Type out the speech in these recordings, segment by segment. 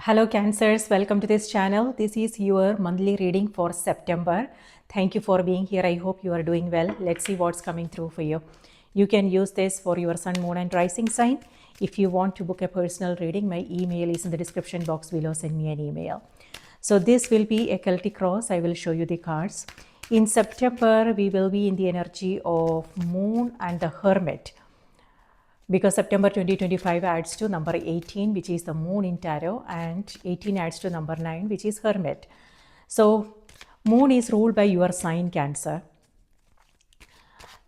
Hello Cancers, welcome to this channel. This is your monthly reading for September. Thank you for being here. I hope you are doing well. Let's see what's coming through for you. You can use this for your sun, moon and rising sign. If you want to book a personal reading, my email is in the description box below. Send me an email. So this will be a Celtic cross. I will show you the cards. In September, we will be in the energy of Moon and the Hermit, because September 2025 adds to number 18, which is the moon in tarot, and 18 adds to number 9, which is hermit. So moon is ruled by your sign Cancer.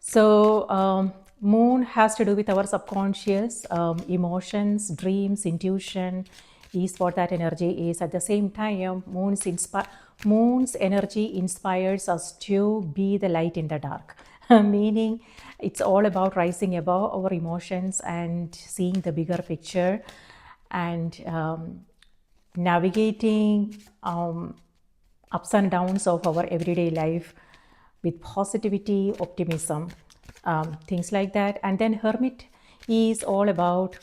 So moon has to do with our subconscious, emotions, dreams, intuition is what that energy is. At the same time, moon's energy inspires us to be the light in the dark, meaning it's all about rising above our emotions and seeing the bigger picture and navigating ups and downs of our everyday life with positivity, optimism, things like that. And then hermit is all about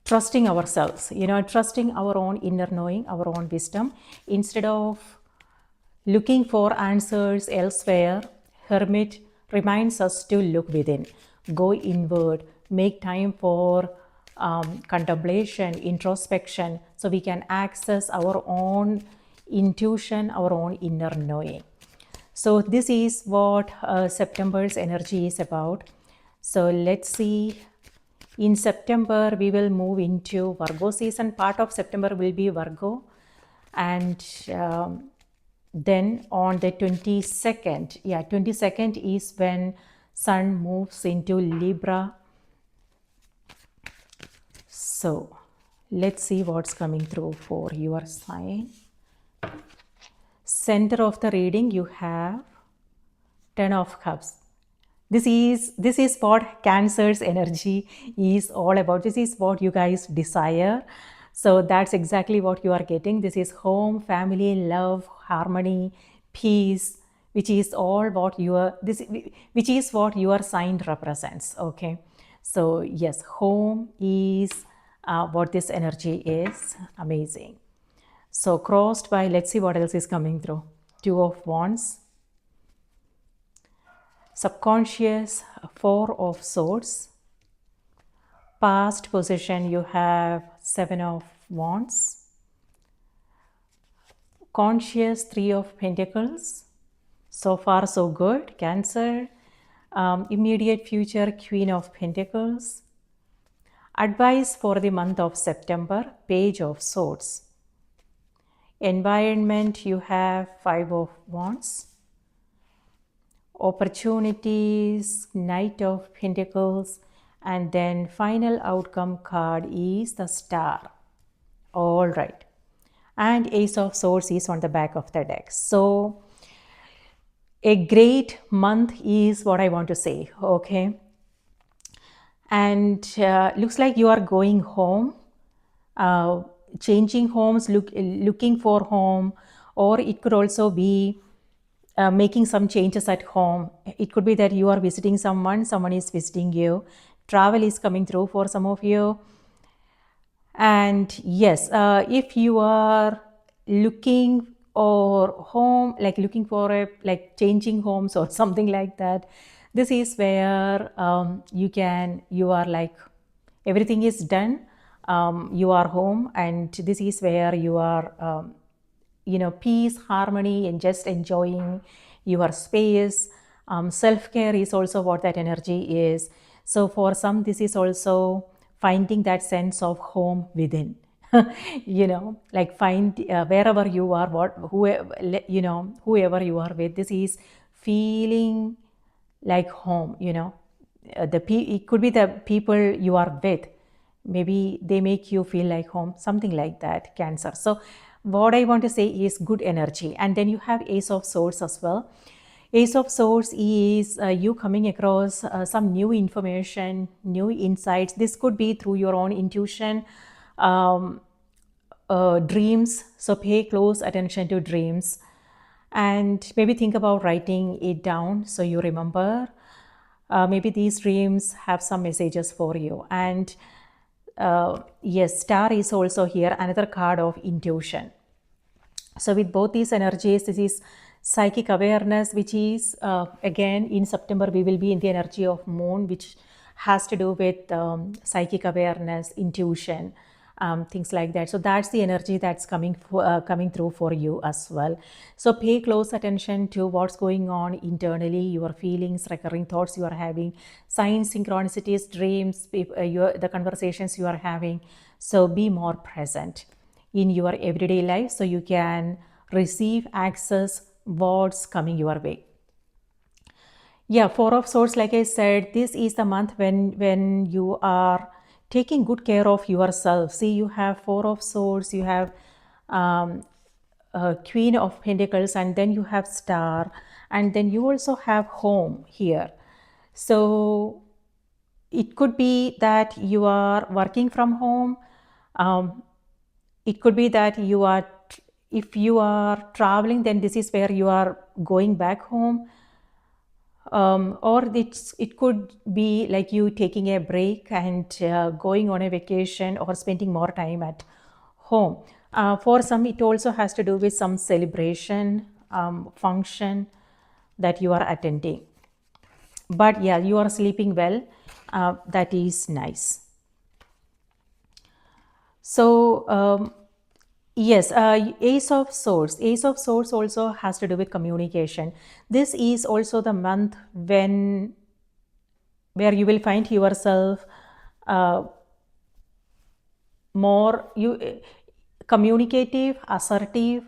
trusting ourselves, trusting our own inner knowing, our own wisdom. Instead of looking for answers elsewhere, hermit reminds us to look within, go inward, make time for contemplation, introspection, so we can access our own intuition, our own inner knowing. So this is what September's energy is about. So let's see. In September, we will move into Virgo season. Part of September will be Virgo. And then on the 22nd, 22nd is when Sun moves into Libra. So let's see what's coming through for your sign. Center of the reading, you have 10 of Cups. This is what Cancer's energy is all about. This is what you guys desire. So that's exactly what you are getting. This is home, family, love, harmony, peace, which is all what which is what your sign represents. Okay. So yes, home is what this energy is. Amazing. So crossed by, let's see what else is coming through. 2 of Wands. Subconscious, 4 of Swords. Past position, you have 7 of Wands. Conscious, 3 of Pentacles. So far so good, Cancer. Immediate future, Queen of Pentacles. Advice for the month of September, Page of Swords. Environment, you have 5 of Wands. Opportunities, Knight of Pentacles, and then final outcome card is the Star. All right. And Ace of Swords is on the back of the deck. So a great month is what I want to say. Okay. And looks like you are going home, changing homes, looking for home, or it could also be making some changes at home. It could be that you are visiting someone is visiting you. Travel is coming through for some of you. And yes, if you are looking or home, like looking for changing homes or something like that, this is where you are like, everything is done. You are home, and this is where you are peace, harmony, and just enjoying your space. Self-care is also what that energy is. So for some, this is also finding that sense of home within. Like find wherever you are, whoever you are with, this is feeling like home. It could be the people you are with, maybe they make you feel like home, something like that, Cancer. So what I want to say is good energy. And then you have Ace of Swords as well. Ace of Swords is you coming across some new information, new insights. This could be through your own intuition, dreams. So pay close attention to dreams, and maybe think about writing it down so you remember. Maybe these dreams have some messages for you. And yes, star is also here, another card of intuition. So with both these energies, this is psychic awareness, which is again in September we will be in the energy of moon, which has to do with psychic awareness, intuition, things like that. So that's the energy that's coming through for you as well. So pay close attention to what's going on internally, your feelings, recurring thoughts you are having, signs, synchronicities, dreams, the conversations you are having. So be more present in your everyday life so you can receive, access what's coming your way. Yeah, Four of Swords, like I said, this is the month when you are taking good care of yourself. See, you have Four of Swords, you have um, Queen of Pentacles, and then you have Star, and then you also have Home here. So it could be that you are working from home. Um, it could be that if you are traveling, then this is where you are going back home. Or it could be like you taking a break and going on a vacation or spending more time at home. For some, it also has to do with some celebration, function that you are attending. But yeah, you are sleeping well. That is nice. So yes, Ace of Swords. Ace of Swords also has to do with communication. This is also the month where you will find yourself uh, more communicative, assertive.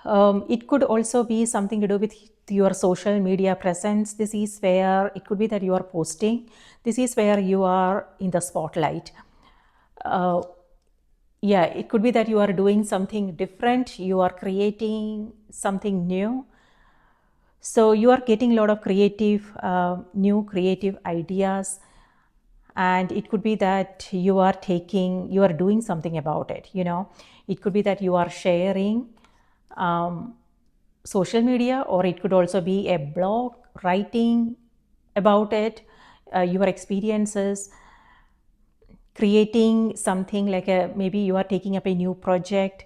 It could also be something to do with your social media presence. This is where it could be that you are posting. This is where you are in the spotlight. Uh, yeah, it could be that you are doing something different, you are creating something new. So you are getting a lot of new creative ideas, and it could be that you are doing something about it. It could be that you are sharing social media, or it could also be a blog, writing about it, your experiences, creating something like maybe you are taking up a new project.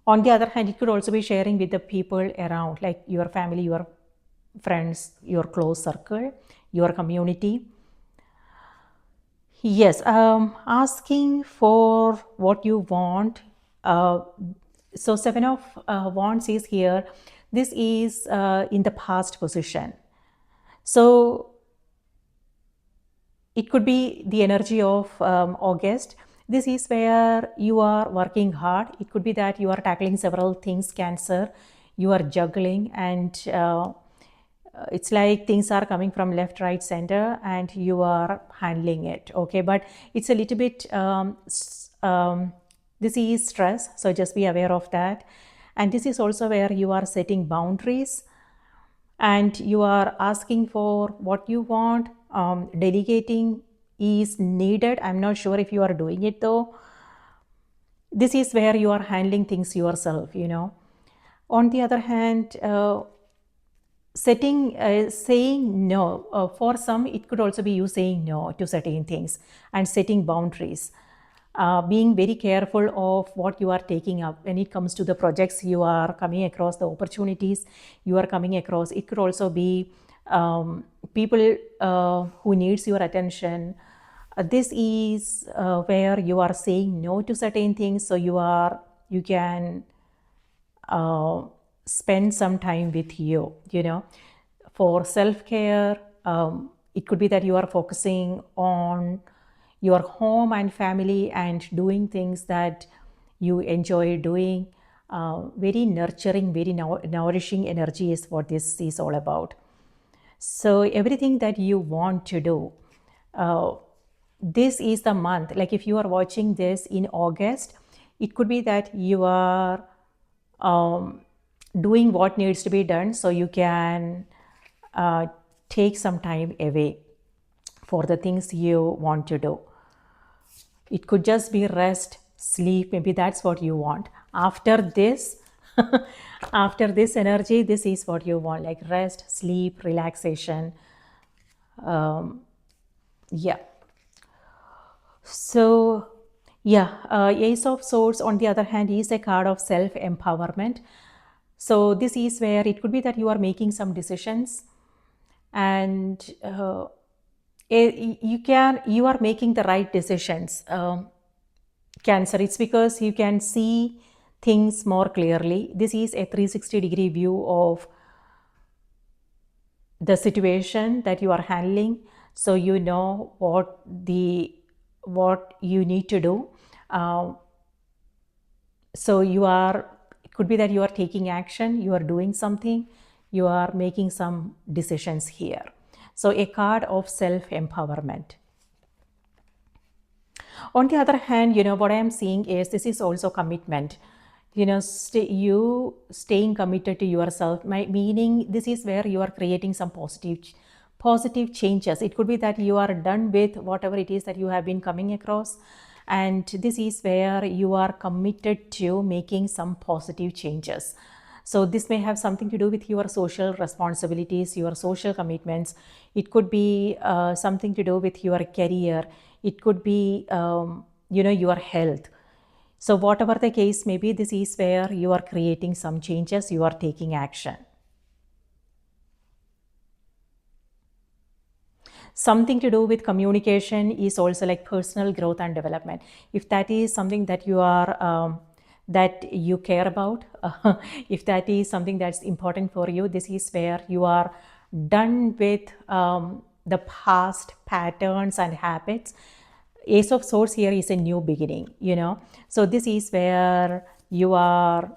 On the other hand, it could also be sharing with the people around, like your family, your friends, your close circle, your community. Yes, asking for what you want. So Seven of Wands is here. This is in the past position. So it could be the energy of August. This is where you are working hard. It could be that you are tackling several things, Cancer. You are juggling, and it's like things are coming from left, right, center, and you are handling it. Okay, but it's a little bit, this is stress. So just be aware of that. And this is also where you are setting boundaries and you are asking for what you want. Delegating is needed. I'm not sure if you are doing it though. This is where you are handling things yourself. On the other hand, saying no, for some it could also be you saying no to certain things and setting boundaries. Being very careful of what you are taking up when it comes to the projects you are coming across, the opportunities you are coming across. It could also be people who needs your attention. This is where you are saying no to certain things, so you can spend some time with you, for self-care. It could be that you are focusing on your home and family and doing things that you enjoy doing. Very nurturing, very nourishing energy is what this is all about. So everything that you want to do, this is the month. Like if you are watching this in August, it could be that you are doing what needs to be done, so you can take some time away for the things you want to do. It could just be rest, sleep. Maybe that's what you want. After this, after this energy, this is what you want, like rest, sleep, relaxation. Yeah. So, yeah, Ace of Swords, on the other hand, is a card of self empowerment. So, this is where it could be that you are making some decisions, and you are making the right decisions. Cancer, it's because you can see things more clearly. This is a 360-degree view of the situation that you are handling, so you know what you need to do. uh, so you are, it could be that you are taking action, you are doing something, you are making some decisions here. So a card of self empowerment. On the other hand, what I am seeing is this is also commitment. You staying committed to yourself, meaning this is where you are creating some positive changes. It could be that you are done with whatever it is that you have been coming across, and this is where you are committed to making some positive changes. So this may have something to do with your social responsibilities, your social commitments. It could be something to do with your career. It could be, your health. So whatever the case may be, this is where you are creating some changes, you are taking action. Something to do with communication is also like personal growth and development. If that is something that you are that you care about, if that is something that's important for you, this is where you are done with the past patterns and habits. Ace of Swords here is a new beginning. So this is where you are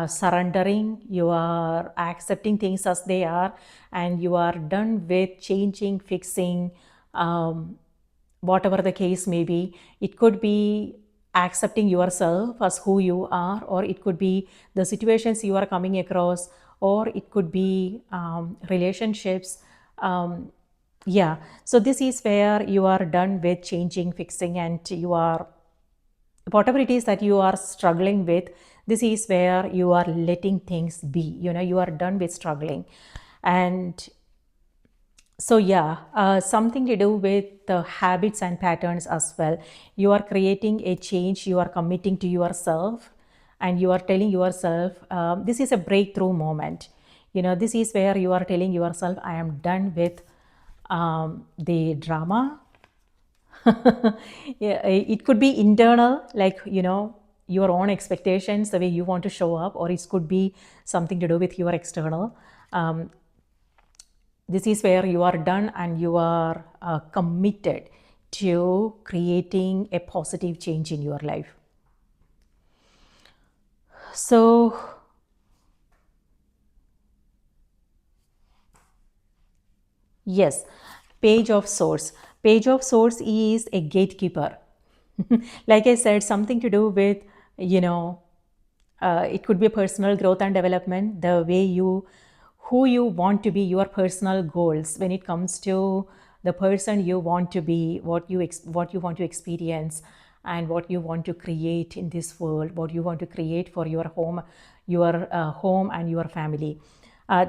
surrendering, you are accepting things as they are, and you are done with changing, fixing, whatever the case may be. It could be accepting yourself as who you are, or it could be the situations you are coming across, or it could be relationships. Yeah, so this is where you are done with changing, fixing, and you are, whatever it is that you are struggling with, this is where you are letting things be. You are done with struggling. And so, yeah, something to do with the habits and patterns as well. You are creating a change, you are committing to yourself, and you are telling yourself, this is a breakthrough moment. This is where you are telling yourself, I am done with the drama. Yeah, it could be internal, like, your own expectations, the way you want to show up, or it could be something to do with your external. Um, this is where you are done and you are committed to creating a positive change in your life. So, yes, Page of Swords. Page of Swords is a gatekeeper. Like I said, something to do with, you know, it could be personal growth and development, the way who you want to be, your personal goals when it comes to the person you want to be, what you want to experience, and what you want to create in this world, what you want to create for your home and your family.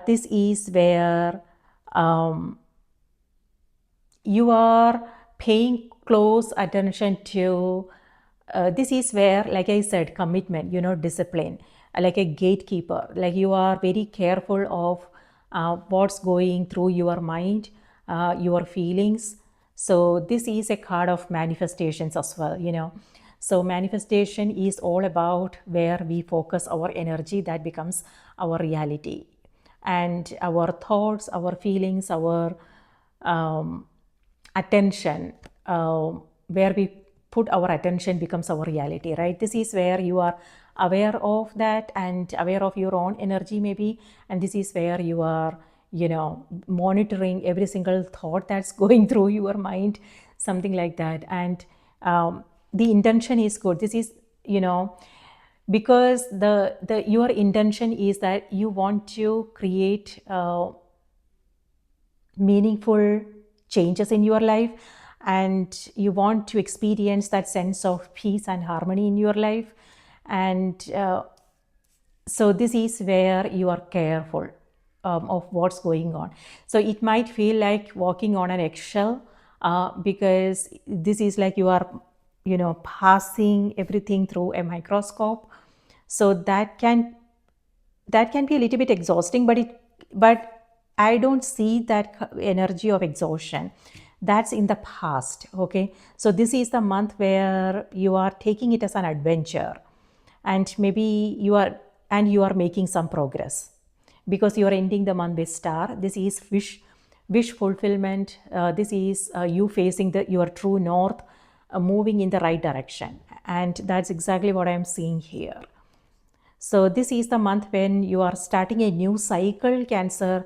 This is where you are paying close attention to. This is where, like I said, commitment, discipline, like a gatekeeper, like you are very careful of what's going through your mind, your feelings. So this is a card of manifestations as well. So manifestation is all about where we focus our energy, that becomes our reality. And our thoughts, our feelings, our um, attention, where we put our attention becomes our reality, right? This is where you are aware of that and aware of your own energy, maybe. And this is where you are, monitoring every single thought that's going through your mind, something like that. And the intention is good. This is, because the your intention is that you want to create meaningful changes in your life, and you want to experience that sense of peace and harmony in your life. And so this is where you are careful of what's going on. So it might feel like walking on an eggshell, because this is like you are, passing everything through a microscope. So that can be a little bit exhausting, but I don't see that energy of exhaustion. That's in the past. Okay, so this is the month where you are taking it as an adventure, and maybe you are making some progress because you are ending the month with star. This is wish fulfillment. This is you facing your true north, moving in the right direction, and that's exactly what I am seeing here. So this is the month when you are starting a new cycle, Cancer,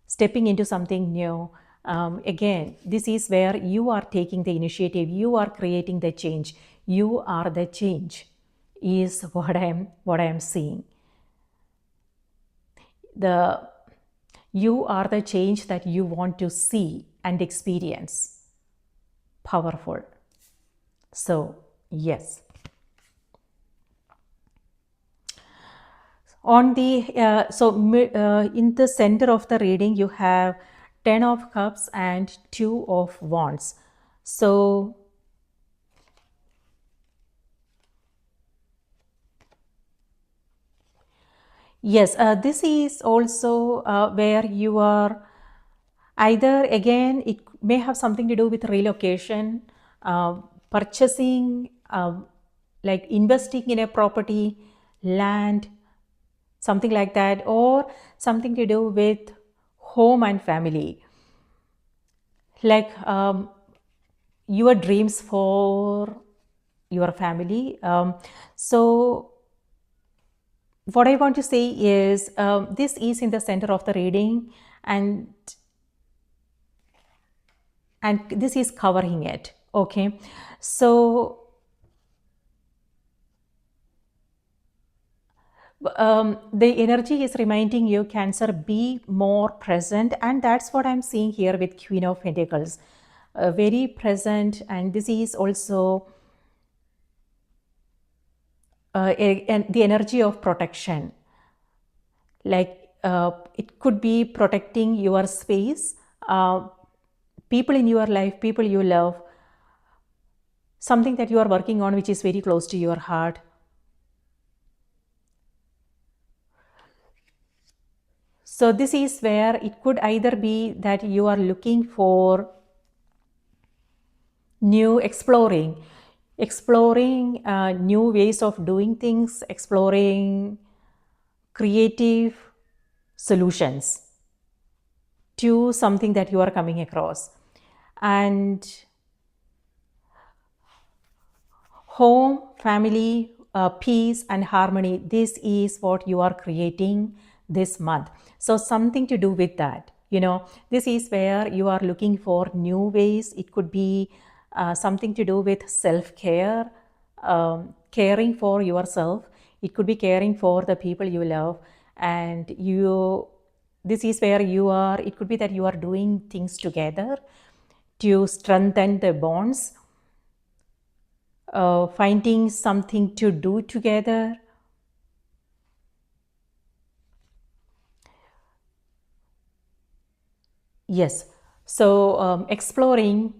stepping into something new. Again, this is where you are taking the initiative. You are creating the change. You are the change, is what I am seeing. The You are the change that you want to see and experience. Powerful. So yes. On the in the center of the reading you have 10 of cups and 2 of wands. So yes, this is also where you are either, again, it may have something to do with relocation, purchasing, like investing in a property, land, something like that, or something to do with home and family, like your dreams for your family. So what I want to say is, this is in the center of the reading, and this is covering it. Okay, so the energy is reminding you, Cancer, be more present, and that's what I'm seeing here with Queen of Pentacles. Very present, and this is also and the energy of protection. Like it could be protecting your space, people in your life, people you love, something that you are working on which is very close to your heart. So this is where it could either be that you are looking for new exploring new ways of doing things, exploring creative solutions to something that you are coming across. And home, family, peace and harmony, this is what you are creating this month. So something to do with that, this is where you are looking for new ways. It could be something to do with self-care, caring for yourself. It could be caring for the people you love, and this is where you are, it could be that you are doing things together to strengthen the bonds, finding something to do together. Yes. So exploring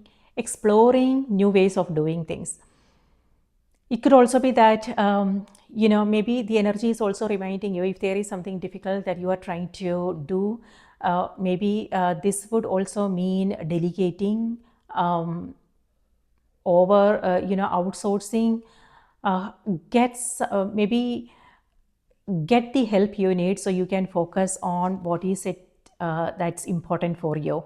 new ways of doing things. It could also be that maybe the energy is also reminding you, if there is something difficult that you are trying to do, maybe this would also mean delegating, over outsourcing, gets maybe get the help you need so you can focus on what is it that's important for you.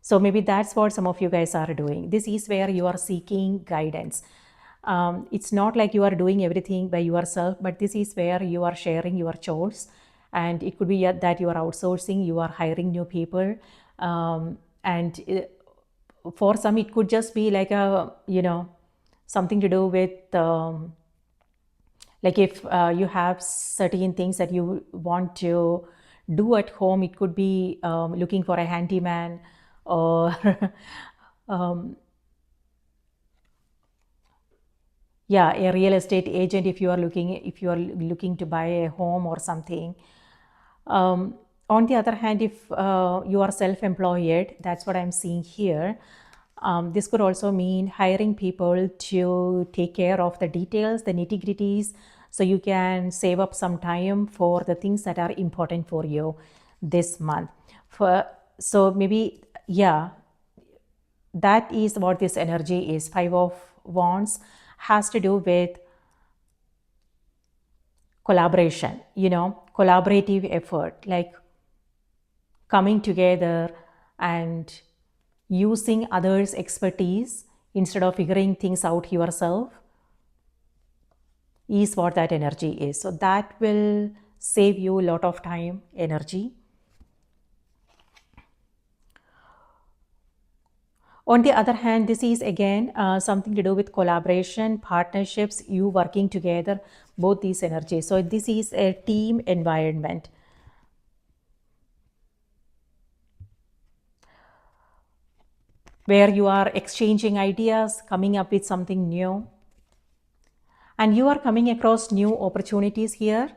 So maybe that's what some of you guys are doing. This is where you are seeking guidance. It's not like you are doing everything by yourself, but this is where you are sharing your chores, and it could be that you are outsourcing, you are hiring new people, and for some it could just be like a something to do with like if you have certain things that you want to do at home. It could be looking for a handyman, or um, yeah, a real estate agent if you are looking to buy a home or something. On the other hand, if you are self-employed, that's what I'm seeing here. This could also mean hiring people to take care of the details, the nitty gritties, so you can save up some time for the things that are important for you this month. So maybe, yeah, that is what this energy is. Five of Wands has to do with collaboration, collaborative effort, like coming together and using others' expertise instead of figuring things out yourself is what that energy is. So that will save you a lot of time, energy. On the other hand, this is again something to do with collaboration, partnerships, you working together, both these energies. So this is a team environment. Where you are exchanging ideas, coming up with something new. And you are coming across new opportunities here.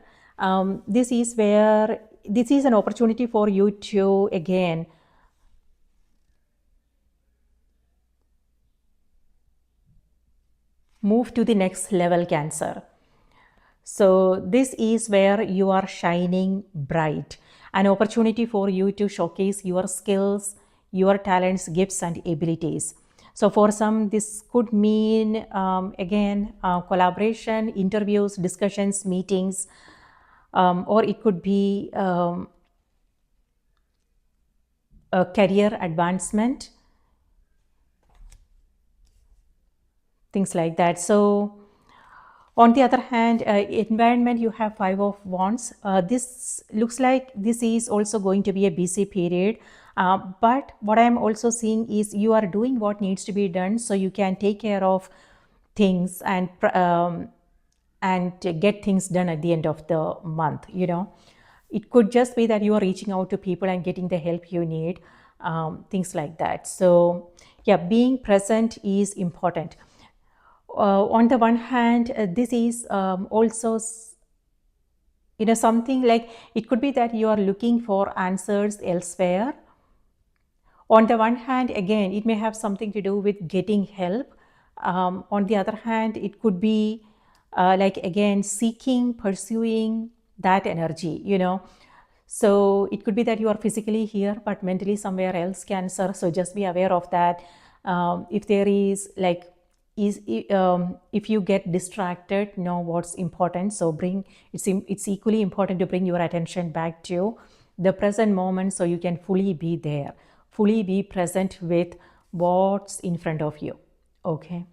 This is an opportunity for you to, again, move to the next level, Cancer. So this is where you are shining bright, an opportunity for you to showcase your skills, your talents, gifts, and abilities. So for some, this could mean, again, collaboration, interviews, discussions, meetings, or it could be a career advancement, things like that. So on the other hand, environment, you have Five of Wands. This looks like this is also going to be a busy period. But what I'm also seeing is you are doing what needs to be done so you can take care of things and get things done at the end of the month. It could just be that you are reaching out to people and getting the help you need, things like that. So yeah, being present is important. On the one hand, this is also something like, it could be that you are looking for answers elsewhere. On the one hand, again, it may have something to do with getting help. On the other hand, it could be like, again, seeking, pursuing that energy. So it could be that you are physically here but mentally somewhere else, Cancer. So just be aware of that. If there is like, if you get distracted, know what's important. So it's equally important to bring your attention back to the present moment so you can fully be there, fully be present with what's in front of you. Okay.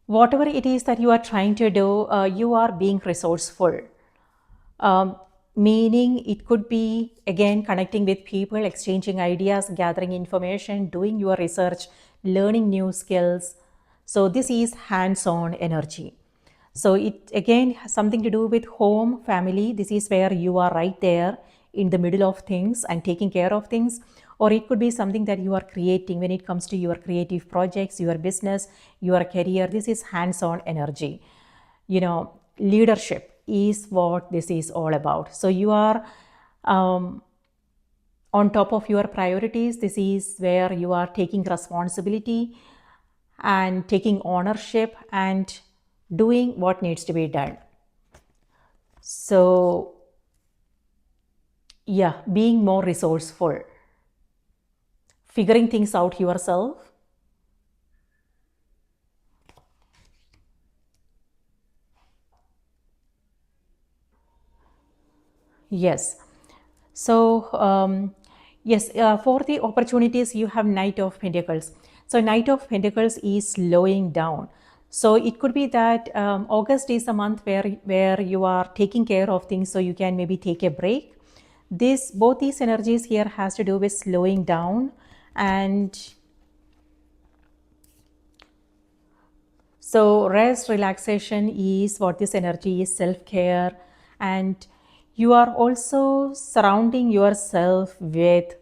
Whatever it is that you are trying to do, you are being resourceful. Meaning it could be, again, connecting with people, exchanging ideas, gathering information, doing your research, learning new skills. So this is hands-on energy. So it again has something to do with home, family. This is where you are right there in the middle of things and taking care of things. Or it could be something that you are creating when it comes to your creative projects, your business, your career. This is hands-on energy. Leadership is what this is all about. So you are on top of your priorities. This is where you are taking responsibility and taking ownership and doing what needs to be done. So yeah, being more resourceful, figuring things out yourself. Yes. So yes, for the opportunities, you have Knight of Pentacles. So Knight of Pentacles is slowing down. So it could be that August is a month where you are taking care of things, so you can maybe take a break. Both these energies here has to do with slowing down, and so rest, relaxation is what this energy is, self-care, and you are also surrounding yourself with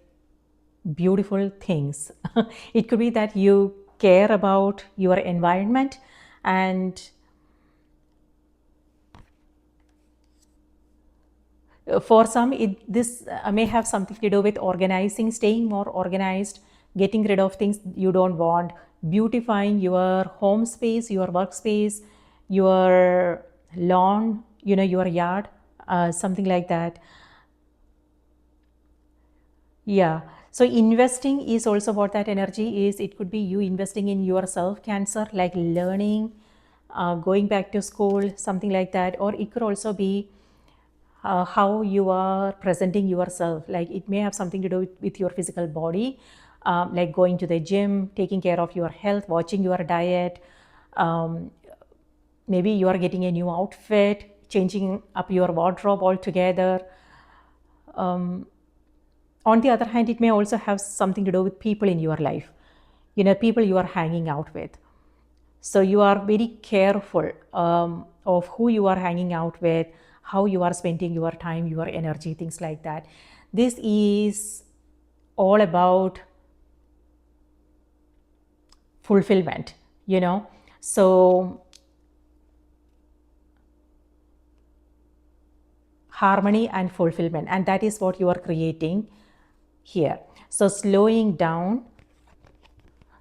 beautiful things. It could be that you care about your environment, and For some, this may have something to do with organizing, staying more organized, getting rid of things you don't want, beautifying your home space, your workspace, your lawn, your yard, something like that. Yeah. So investing is also what that energy is. It could be you investing in yourself, Cancer, like learning, going back to school, something like that. Or it could also be how you are presenting yourself. Like it may have something to do with your physical body, like going to the gym, taking care of your health, watching your diet. Um, Maybe you are getting a new outfit, changing up your wardrobe altogether. On the other hand, it may also have something to do with people in your life, people you are hanging out with. So you are very careful of who you are hanging out with, how you are spending your time, your energy, things like that. This is all about fulfillment. So harmony and fulfillment, and that is what you are creating here. So slowing down.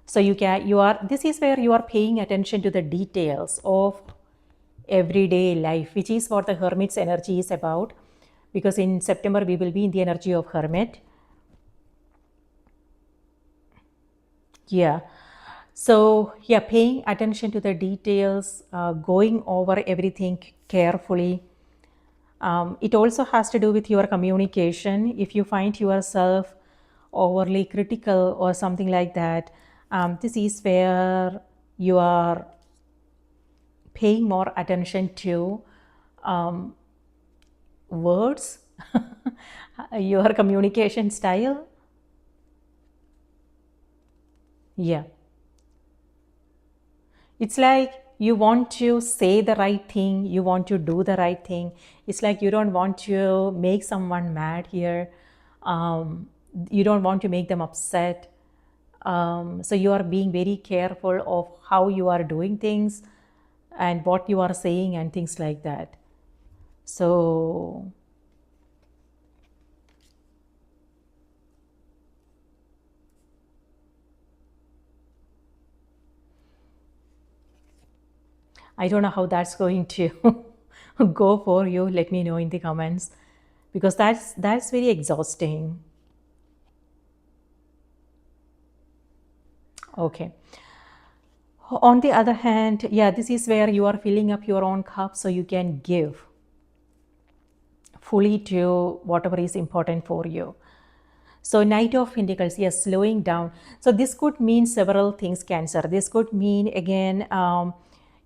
So this is where you are paying attention to the details of everyday life, which is what the hermit's energy is about, because in September we will be in the energy of hermit. Yeah. So yeah, paying attention to the details, going over everything carefully. It also has to do with your communication. If you find yourself overly critical or something like that, this is where you are paying more attention to words, your communication style. Yeah. It's like you want to say the right thing, you want to do the right thing. It's like you don't want to make someone mad here. You don't want to make them upset. So you are being very careful of how you are doing things and what you are saying and things like that. So I don't know how that's going to go for you. Let me know in the comments, because that's very exhausting. Okay. On the other hand, yeah, this is where you are filling up your own cup so you can give fully to whatever is important for you. So Knight of Pentacles, yes, slowing down. So this could mean several things, Cancer. This could mean, again,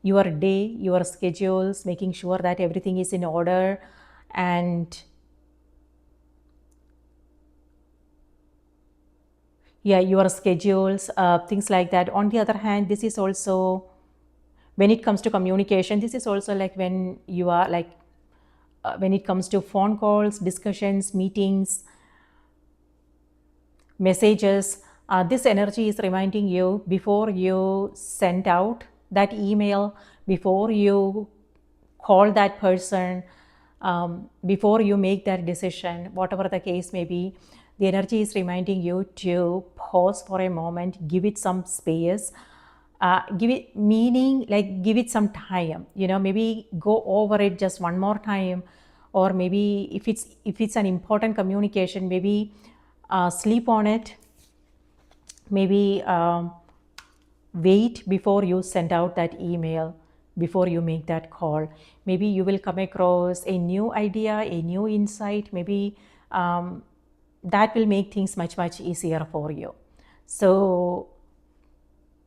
your day, your schedules, making sure that everything is in order, and yeah, your schedules, things like that. On the other hand, this is also, when it comes to communication, this is also like when you are like, when it comes to phone calls, discussions, meetings, messages, this energy is reminding you before you send out that email, before you call that person, before you make that decision, whatever the case may be, the energy is reminding you to pause for a moment, give it some space, give it meaning, like give it some time, maybe go over it just one more time, or maybe if it's an important communication, maybe sleep on it, maybe wait before you send out that email, before you make that call. Maybe you will come across a new idea, a new insight, maybe that will make things much, much easier for you. So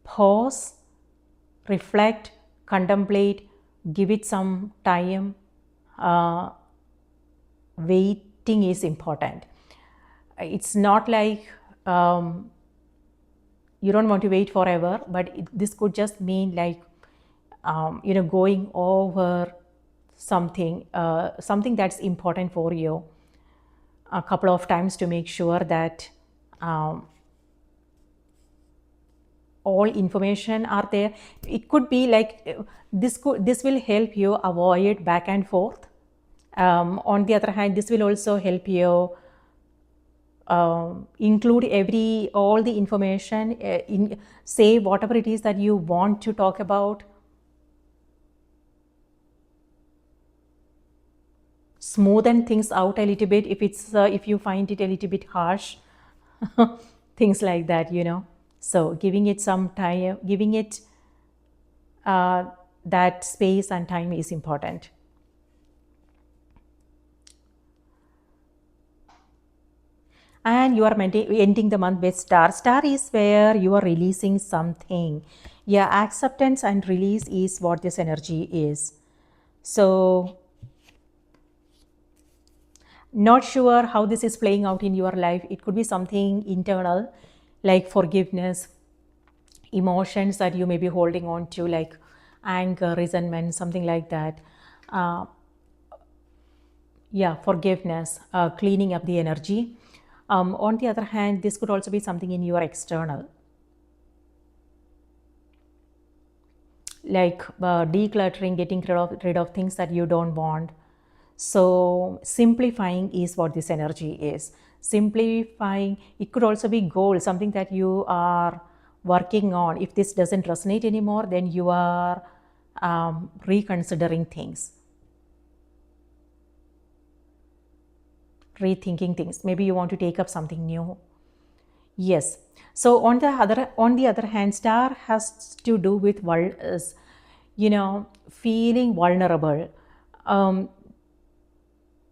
pause, reflect, contemplate, give it some time. Waiting is important. It's not like you don't want to wait forever, but this could just mean like, going over something that's important for you a couple of times to make sure that all information are there. It could be like this will help you avoid back and forth, On the other hand, this will also help you include all the information, say whatever it is that you want to talk about, smoothen things out a little bit if you find it a little bit harsh, things like that, so giving it some time, giving it that space and time is important. And you are ending the month with star. Star is where you are releasing something. Yeah, acceptance and release is what this energy is. So not sure how this is playing out in your life. It could be something internal, like forgiveness, emotions that you may be holding on to, like anger, resentment, something like that. Yeah, forgiveness, cleaning up the energy. On the other hand, this could also be something in your external, like decluttering, getting rid of things that you don't want. So simplifying is what this energy is. Simplifying, it could also be goal, something that you are working on. If this doesn't resonate anymore, then you are reconsidering things, rethinking things. Maybe you want to take up something new. Yes. So on the other hand, star has to do with feeling vulnerable.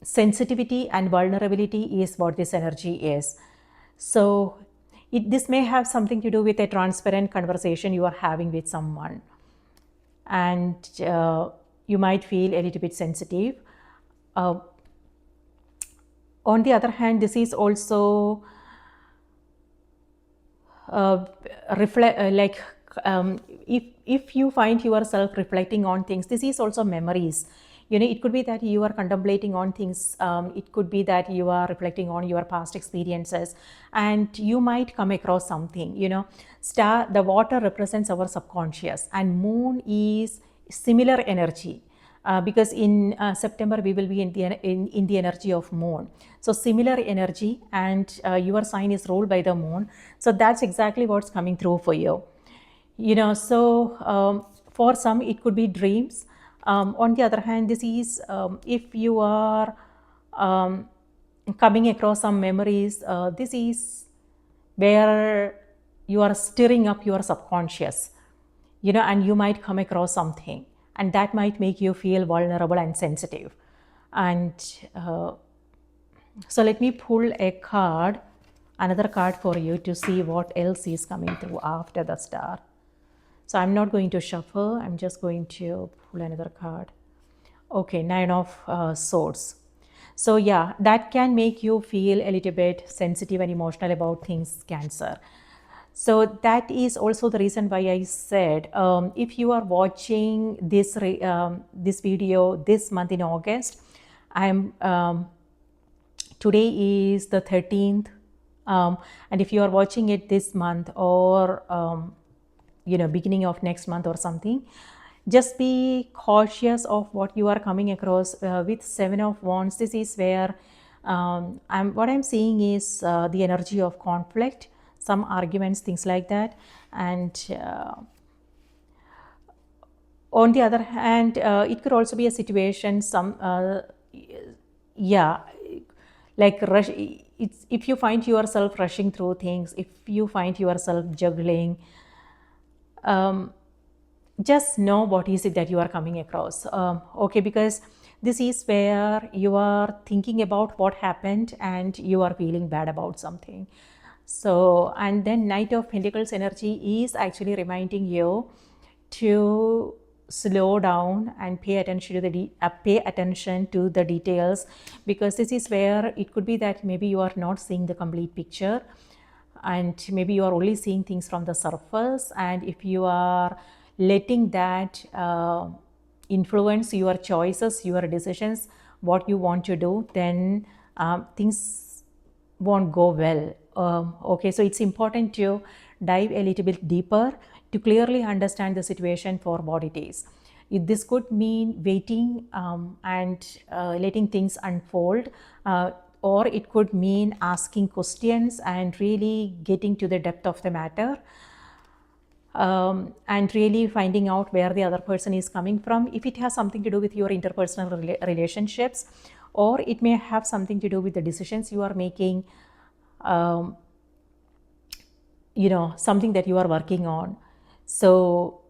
Sensitivity and vulnerability is what this energy is. So this may have something to do with a transparent conversation you are having with someone, and you might feel a little bit sensitive. On the other hand, this is also like if you find yourself reflecting on things, this is also memories. It could be that you are contemplating on things. It could be that you are reflecting on your past experiences, and you might come across something. The water represents our subconscious, and moon is similar energy. Because in September we will be in the energy of moon. So similar energy, and your sign is ruled by the moon. So that's exactly what's coming through for you. So for some it could be dreams. On the other hand, this is if you are coming across some memories, this is where you are stirring up your subconscious, and you might come across something, and that might make you feel vulnerable and sensitive. And so let me pull another card for you to see what else is coming through after the star. So I'm not going to shuffle, I'm just going to pull another card. Okay, 9 of Swords. So yeah, that can make you feel a little bit sensitive and emotional about things, Cancer. So that is also the reason why I said, if you are watching this video this month in August, today is the 13th, and if you are watching it this month or beginning of next month or something, just be cautious of what you are coming across with 7 of Wands. This is where what I'm seeing is the energy of conflict, some arguments, things like that. And on the other hand, it could also be a situation, like rush. If you find yourself rushing through things, if you find yourself juggling, just know what is it that you are coming across. Okay, because this is where you are thinking about what happened and you are feeling bad about something. So, and then Knight of Pentacles energy is actually reminding you to slow down and pay attention to the details, because this is where it could be that maybe you are not seeing the complete picture, and maybe you are only seeing things from the surface. And if you are letting that influence your choices, your decisions, what you want to do, then things won't go well. Okay, so it's important to dive a little bit deeper to clearly understand the situation for what it is. This could mean waiting and letting things unfold, or it could mean asking questions and really getting to the depth of the matter, and really finding out where the other person is coming from. If it has something to do with your interpersonal relationships, or it may have something to do with the decisions you are making, um, something that you are working on. So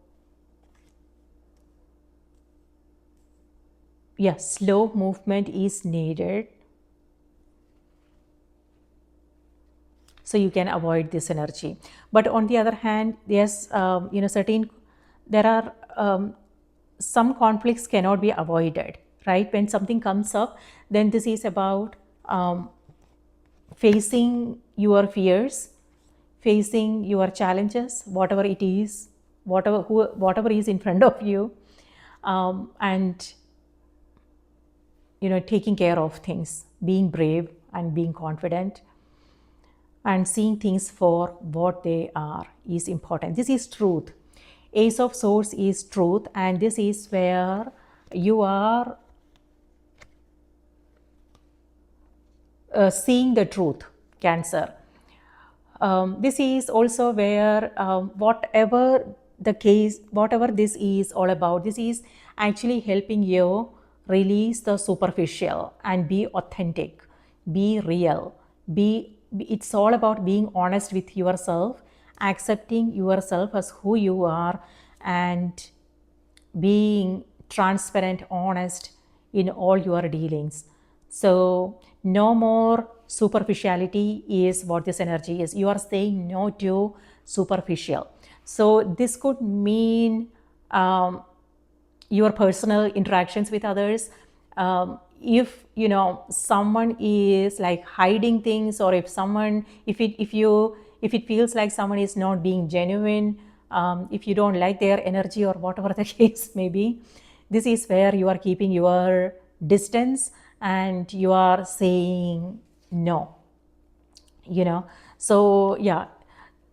yeah, slow movement is needed, so you can avoid this energy. But on the other hand, yes, there are some conflicts cannot be avoided, right? When something comes up, then this is about facing your fears, facing your challenges, whatever it is, whatever is in front of you, and taking care of things, being brave and being confident, and seeing things for what they are is important. This is truth. Ace of Swords is truth, and this is where you are seeing the truth, Cancer. This is also where whatever this is all about, this is actually helping you release the superficial and be authentic, be real, it's all about being honest with yourself, accepting yourself as who you are, and being transparent, honest in all your dealings. So, no more superficiality is what this energy is. You are saying no to superficial. So, this could mean your personal interactions with others. If someone is like hiding things, or if it feels like someone is not being genuine, if you don't like their energy or whatever the case may be, this is where you are keeping your distance and you are saying no. So yeah.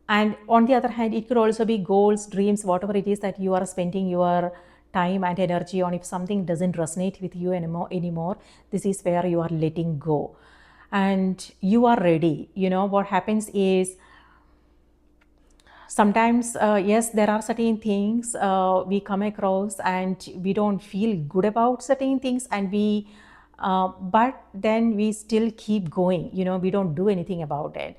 And on the other hand, it could also be goals, dreams, whatever it is that you are spending your time and energy on. If something doesn't resonate with you anymore, this is where you are letting go and you are ready. What happens is, sometimes yes, there are certain things we come across and we don't feel good about certain things, and but then we still keep going. We don't do anything about it.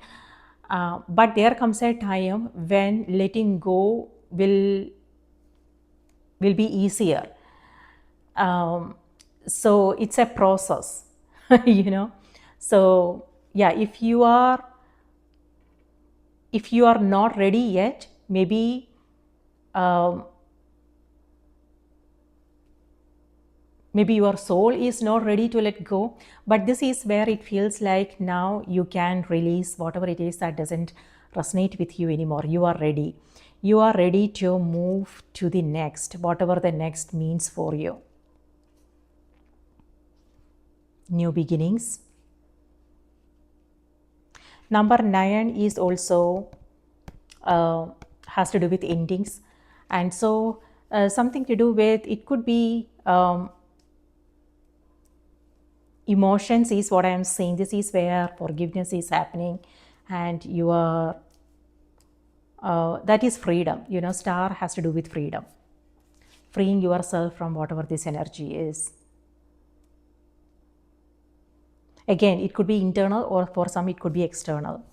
But there comes a time when letting go will be easier. So it's a process. So yeah, if you are not ready yet, maybe maybe your soul is not ready to let go, but this is where it feels like now you can release whatever it is that doesn't resonate with you anymore. You are ready. You are ready to move to the next, whatever the next means for you. New beginnings. Number 9 is also has to do with endings, and so something to do with, it could be emotions is what I am saying. This is where forgiveness is happening, and you are that is freedom. Star has to do with freedom, freeing yourself from whatever this energy is. Again, it could be internal, or for some it could be external.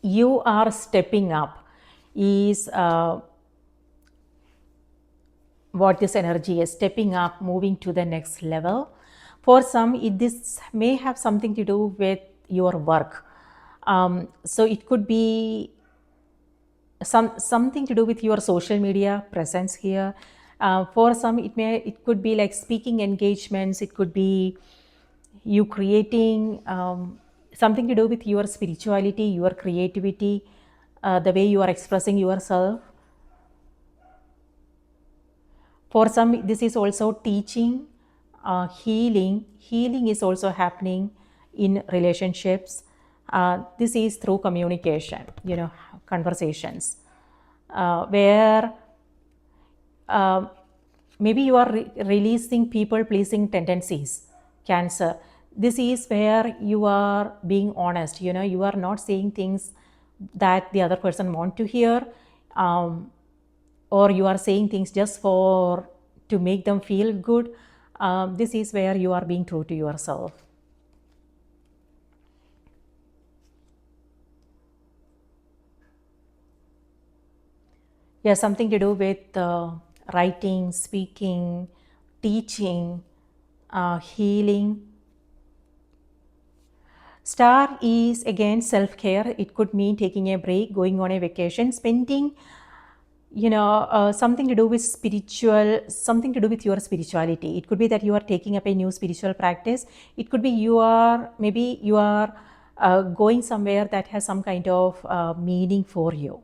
You are stepping up is what this energy is. Stepping up, moving to the next level. For some, this may have something to do with your work. So it could be something to do with your social media presence here. For some, it could be like speaking engagements. It could be you creating something to do with your spirituality, your creativity, the way you are expressing yourself. For some, this is also teaching, healing. Healing is also happening in relationships. This is through communication, conversations. where maybe you are releasing people pleasing tendencies, Cancer. This is where you are being honest. You are not saying things that the other person want to hear, um, or you are saying things just for to make them feel good. This is where you are being true to yourself. Yeah, something to do with writing, speaking, teaching, healing. Star is again self care. It could mean taking a break, going on a vacation, spending, something to do with spiritual, something to do with your spirituality. It could be that you are taking up a new spiritual practice. It could be maybe you are going somewhere that has some kind of meaning for you.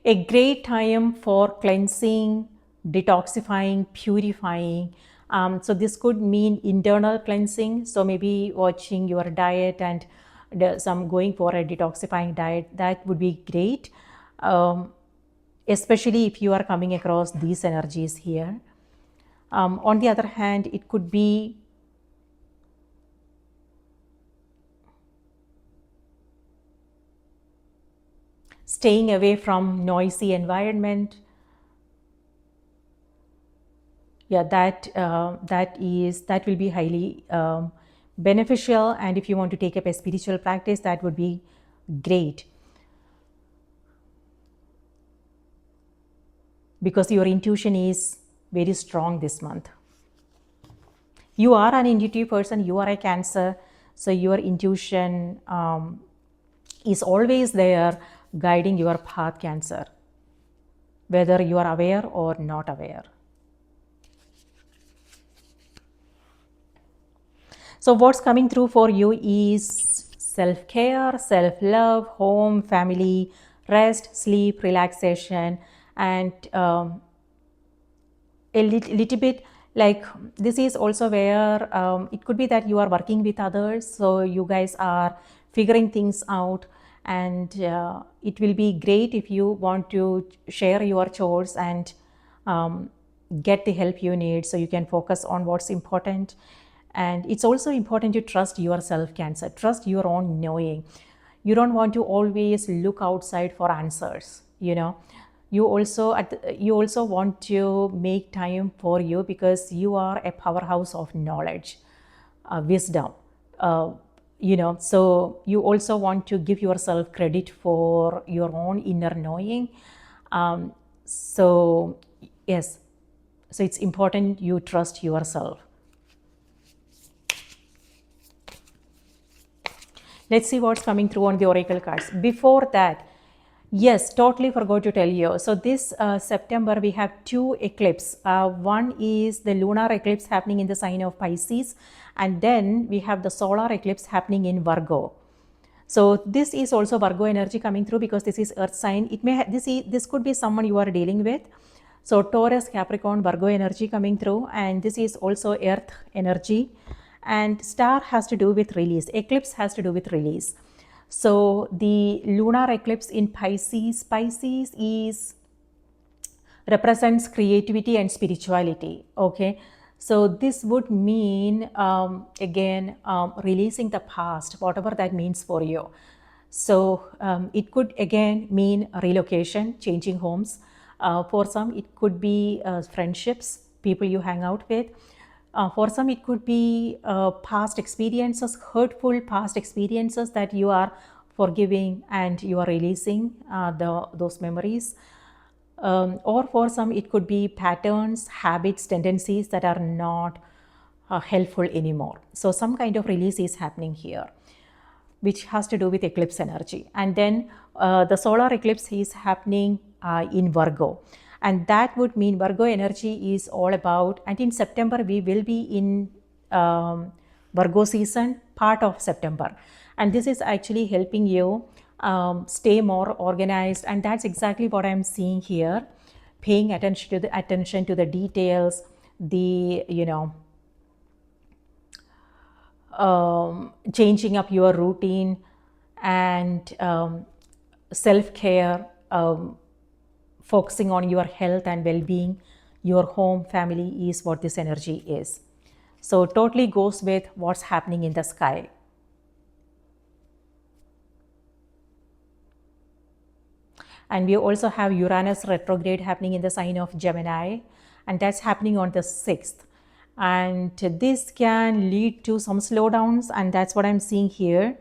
A great time for cleansing, detoxifying, purifying. So this could mean internal cleansing. So maybe watching your diet and some going for a detoxifying diet, that would be great. Especially if you are coming across these energies here. On the other hand, it could be staying away from noisy environment. Yeah, that will be highly beneficial. And if you want to take up a spiritual practice, that would be great, because your intuition is very strong this month. You are an intuitive person, you are a Cancer, so your intuition is always there guiding your path, Cancer, whether you are aware or not aware. So what's coming through for you is self-care, self-love, home, family, rest, sleep, relaxation, and a little bit like this is also where it could be that you are working with others, so you guys are figuring things out, and it will be great if you want to share your chores and get the help you need so you can focus on what's important. And it's also important to trust yourself, Cancer. Trust your own knowing. You don't want to always look outside for answers. You also want to make time for you, because you are a powerhouse of knowledge, wisdom. So you also want to give yourself credit for your own inner knowing. So yes, so it's important you trust yourself. Let's see what's coming through on the oracle cards. Before that, yes, totally forgot to tell you. So this September, we have two eclipses. One is the lunar eclipse happening in the sign of Pisces, and then we have the solar eclipse happening in Virgo. So this is also Virgo energy coming through, because this is earth sign. This could be someone you are dealing with. So Taurus, Capricorn, Virgo energy coming through, and this is also earth energy. And star has to do with release. Eclipse has to do with release. So the lunar eclipse in Pisces is represents creativity and spirituality. Okay, so this would mean again releasing the past, whatever that means for you. So it could again mean relocation, changing homes. For some, it could be friendships, people you hang out with. For some, it could be past experiences, hurtful past experiences that you are forgiving and you are releasing those memories. Or for some, it could be patterns, habits, tendencies that are not helpful anymore. So some kind of release is happening here, which has to do with eclipse energy. And then the solar eclipse is happening in Virgo. And that would mean Virgo energy is all about, and in September, we will be in Virgo season, part of September. And this is actually helping you stay more organized. And that's exactly what I'm seeing here. Paying attention to the details, the, changing up your routine and self-care, focusing on your health and well-being, your home, family is what this energy is. So totally goes with what's happening in the sky. And we also have Uranus retrograde happening in the sign of Gemini, and that's happening on the 6th. And this can lead to some slowdowns, and that's what I'm seeing here.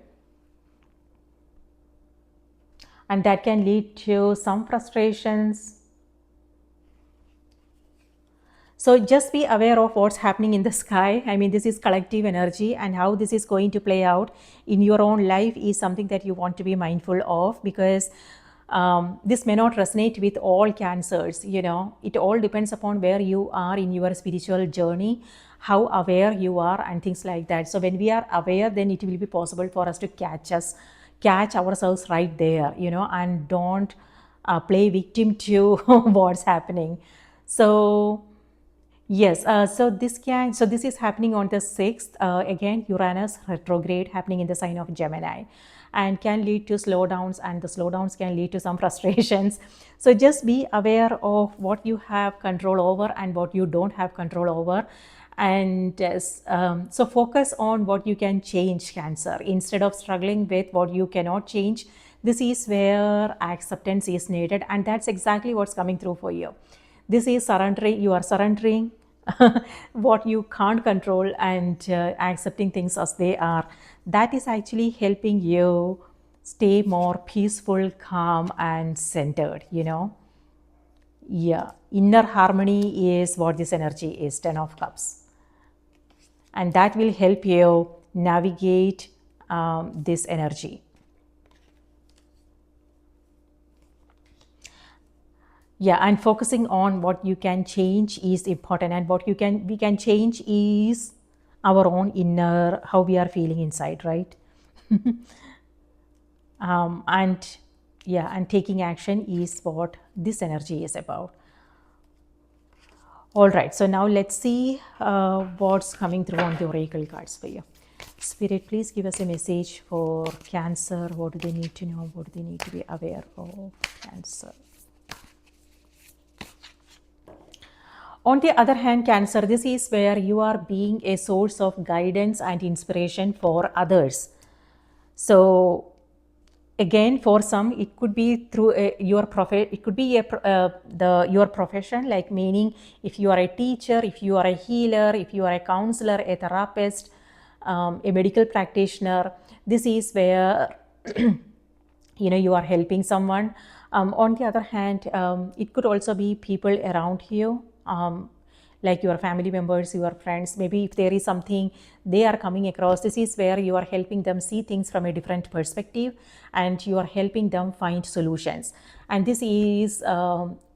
And that can lead to some frustrations. So just be aware of what's happening in the sky. I mean, this is collective energy, and how this is going to play out in your own life is something that you want to be mindful of, because this may not resonate with all cancers. It all depends upon where you are in your spiritual journey, how aware you are, and things like that. So when we are aware, then it will be possible for us to catch ourselves right there, and don't play victim to what's happening. So yes, so this is happening on the 6th. Again, Uranus retrograde happening in the sign of Gemini, and can lead to slowdowns, and the slowdowns can lead to some frustrations. So just be aware of what you have control over and what you don't have control over. And so focus on what you can change, Cancer, instead of struggling with what you cannot change. This is where acceptance is needed, and that's exactly what's coming through for you. This is surrendering. You are surrendering what you can't control, and accepting things as they are. That is actually helping you stay more peaceful, calm, and centered. Yeah, inner harmony is what this energy is, 10 of cups, and that will help you navigate this energy. Yeah, and focusing on what you can change is important, and what we can change is our own inner, how we are feeling inside, right? And yeah, and taking action is what this energy is about. All right, so now let's see what's coming through on the oracle cards for you. Spirit, please give us a message for Cancer. What do they need to know? What do they need to be aware of, Cancer? On the other hand, Cancer, this is where you are being a source of guidance and inspiration for others. So again, for some, it could be through it could be your profession, like meaning if you are a teacher, if you are a healer, if you are a counselor, a therapist, a medical practitioner. This is where you are helping someone. On the other hand, it could also be people around you, like your family members, your friends. Maybe if there is something they are coming across, this is where you are helping them see things from a different perspective, and you are helping them find solutions. And this is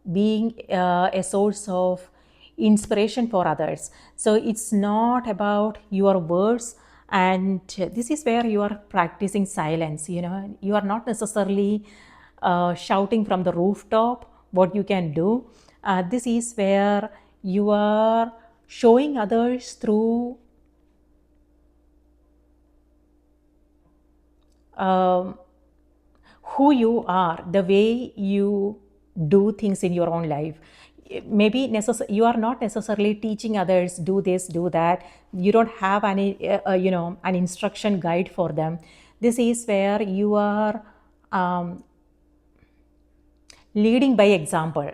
being a source of inspiration for others. So it's not about your words, and this is where you are practicing silence. You are not necessarily shouting from the rooftop what you can do. This is where you are showing others through who you are, the way you do things in your own life. Maybe you are not necessarily teaching others, do this, do that. You don't have any an instruction guide for them. This is where you are leading by example.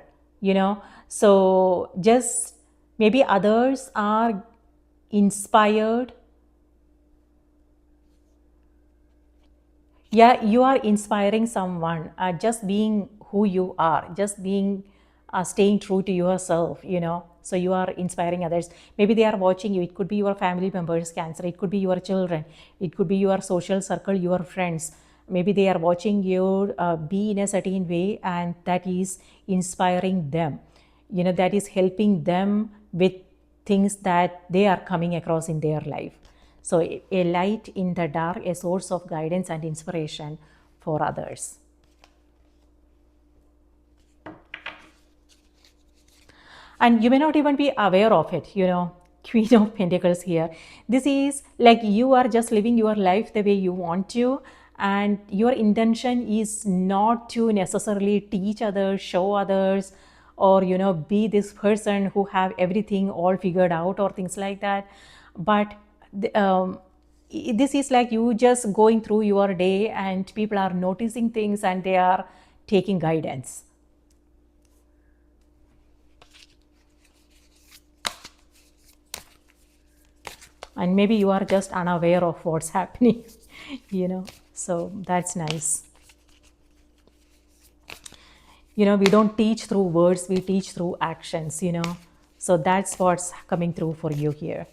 So just maybe others are inspired. Yeah, you are inspiring someone, just being who you are, just being staying true to yourself. So you are inspiring others. Maybe they are watching you. It could be your family members, Cancer. It could be your children. It could be your social circle, your friends. Maybe they are watching you be in a certain way, and that is inspiring them. That is helping them with things that they are coming across in their life. So a light in the dark, a source of guidance and inspiration for others. And you may not even be aware of it, Queen of Pentacles here. This is like you are just living your life the way you want to, and your intention is not to necessarily teach others, show others, or be this person who have everything all figured out or things like that. But this is like you just going through your day, and people are noticing things and they are taking guidance. And maybe you are just unaware of what's happening. So that's nice. We don't teach through words, we teach through actions. So that's what's coming through for you here.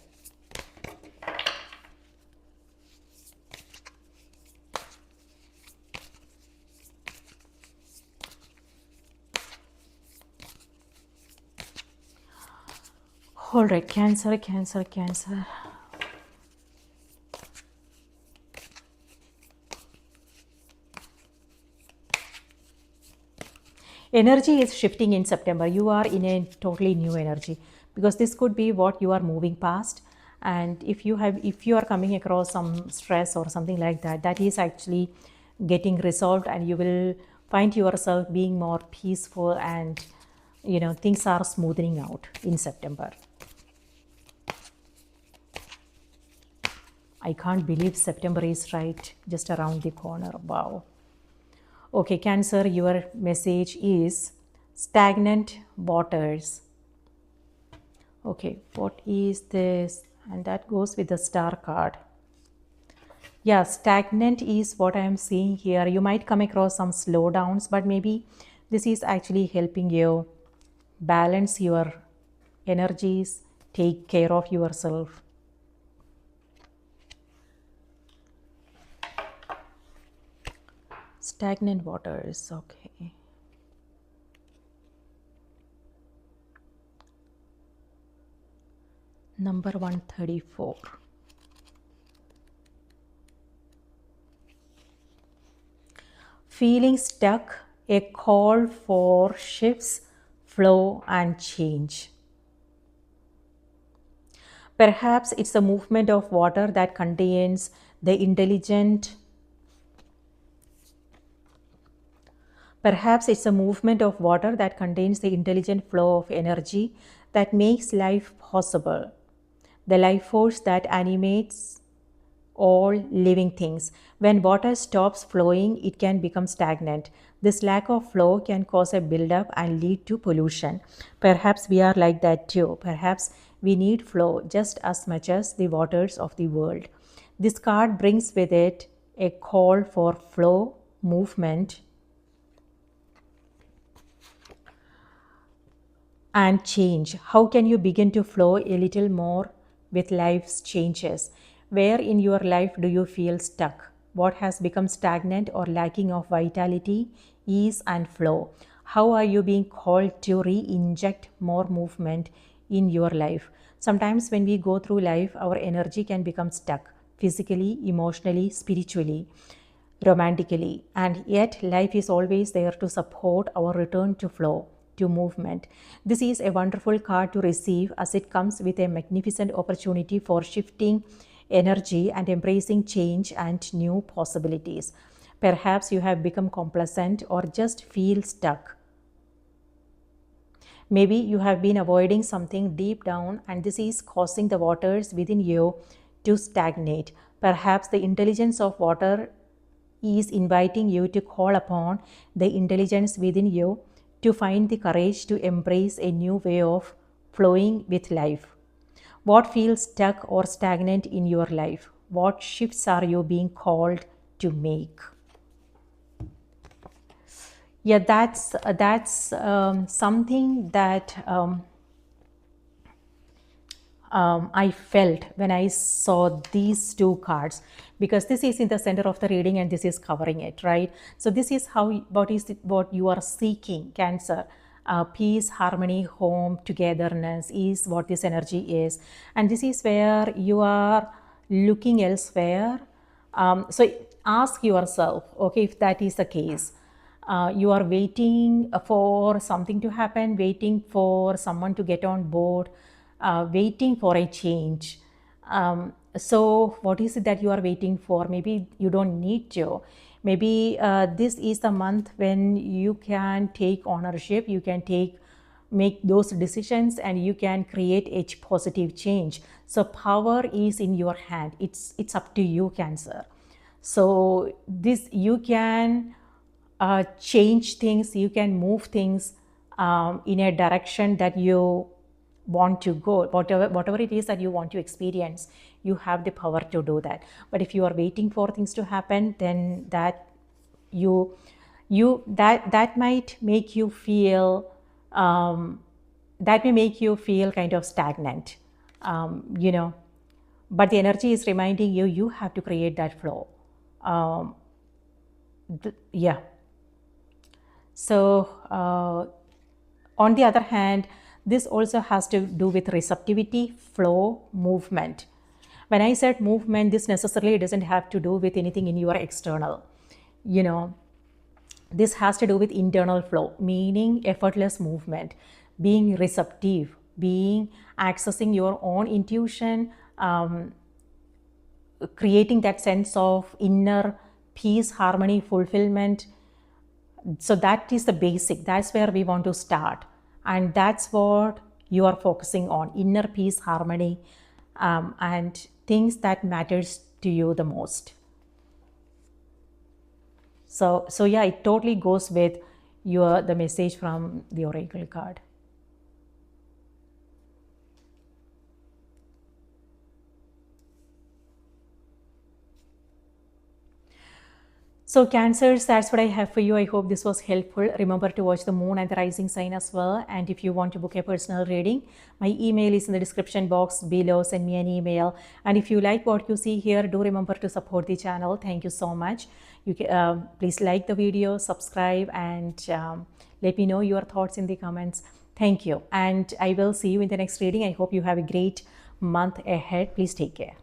All right, Cancer, Cancer, Cancer. Energy is shifting in September. You are in a totally new energy, because this could be what you are moving past. And if you are coming across some stress or something like that, that is actually getting resolved, and you will find yourself being more peaceful, and things are smoothing out in September. I can't believe September is right just around the corner. Wow. Okay, Cancer, your message is stagnant waters. Okay, what is this? And that goes with the star card. Yeah, stagnant is what I am seeing here. You might come across some slowdowns, but maybe this is actually helping you balance your energies, take care of yourself. Stagnant waters, okay. Number 134. Feeling stuck, a call for shifts, flow, and change. Perhaps it's a movement of water that contains the intelligent. Perhaps it's a movement of water that contains the intelligent flow of energy that makes life possible. The life force that animates all living things. When water stops flowing, it can become stagnant. This lack of flow can cause a buildup and lead to pollution. Perhaps we are like that too. Perhaps we need flow just as much as the waters of the world. This card brings with it a call for flow, movement, and change. How can you begin to flow a little more with life's changes? Where in your life do you feel stuck? What has become stagnant or lacking of vitality, ease, and flow? How are you being called to re inject more movement in your life? Sometimes, when we go through life, our energy can become stuck physically, emotionally, spiritually, romantically, and yet life is always there to support our return to flow, to movement. This is a wonderful card to receive, as it comes with a magnificent opportunity for shifting energy and embracing change and new possibilities. Perhaps you have become complacent or just feel stuck. Maybe you have been avoiding something deep down, and this is causing the waters within you to stagnate. Perhaps the intelligence of water is inviting you to call upon the intelligence within you to find the courage to embrace a new way of flowing with life. What feels stuck or stagnant in your life? What shifts are you being called to make? Yeah, that's something that I felt when I saw these two cards, because this is in the center of the reading and this is covering it, right? So this is what you are seeking, Cancer. Peace, harmony, home, togetherness is what this energy is, and this is where you are looking elsewhere. So ask yourself, okay, if that is the case, you are waiting for something to happen, waiting for someone to get on board, waiting for a change. So what is it that you are waiting for? Maybe you don't need to. Maybe this is the month when you can take ownership, you can make those decisions, and you can create a positive change. So power is in your hand. It's up to you, Cancer. So this, you can change things, you can move things in a direction that you want to go. Whatever it is that you want to experience, you have the power to do that. But if you are waiting for things to happen, then that might make you feel kind of stagnant, you know. But the energy is reminding you, you have to create that flow. Yeah. So on the other hand, this also has to do with receptivity, flow, movement. When I said movement, this necessarily doesn't have to do with anything in your external. You know, this has to do with internal flow, meaning effortless movement, being receptive, being accessing your own intuition, creating that sense of inner peace, harmony, fulfillment. So that is the basic. That's where we want to start. And that's what you are focusing on: inner peace, harmony, and things that matters to you the most. So yeah, it totally goes with the message from the oracle card. So Cancers, that's what I have for you. I hope this was helpful. Remember to watch the moon and the rising sign as well. And if you want to book a personal reading, my email is in the description box below. Send me an email. And if you like what you see here, do remember to support the channel. Thank you so much. You can, please like the video, subscribe, and let me know your thoughts in the comments. Thank you. And I will see you in the next reading. I hope you have a great month ahead. Please take care.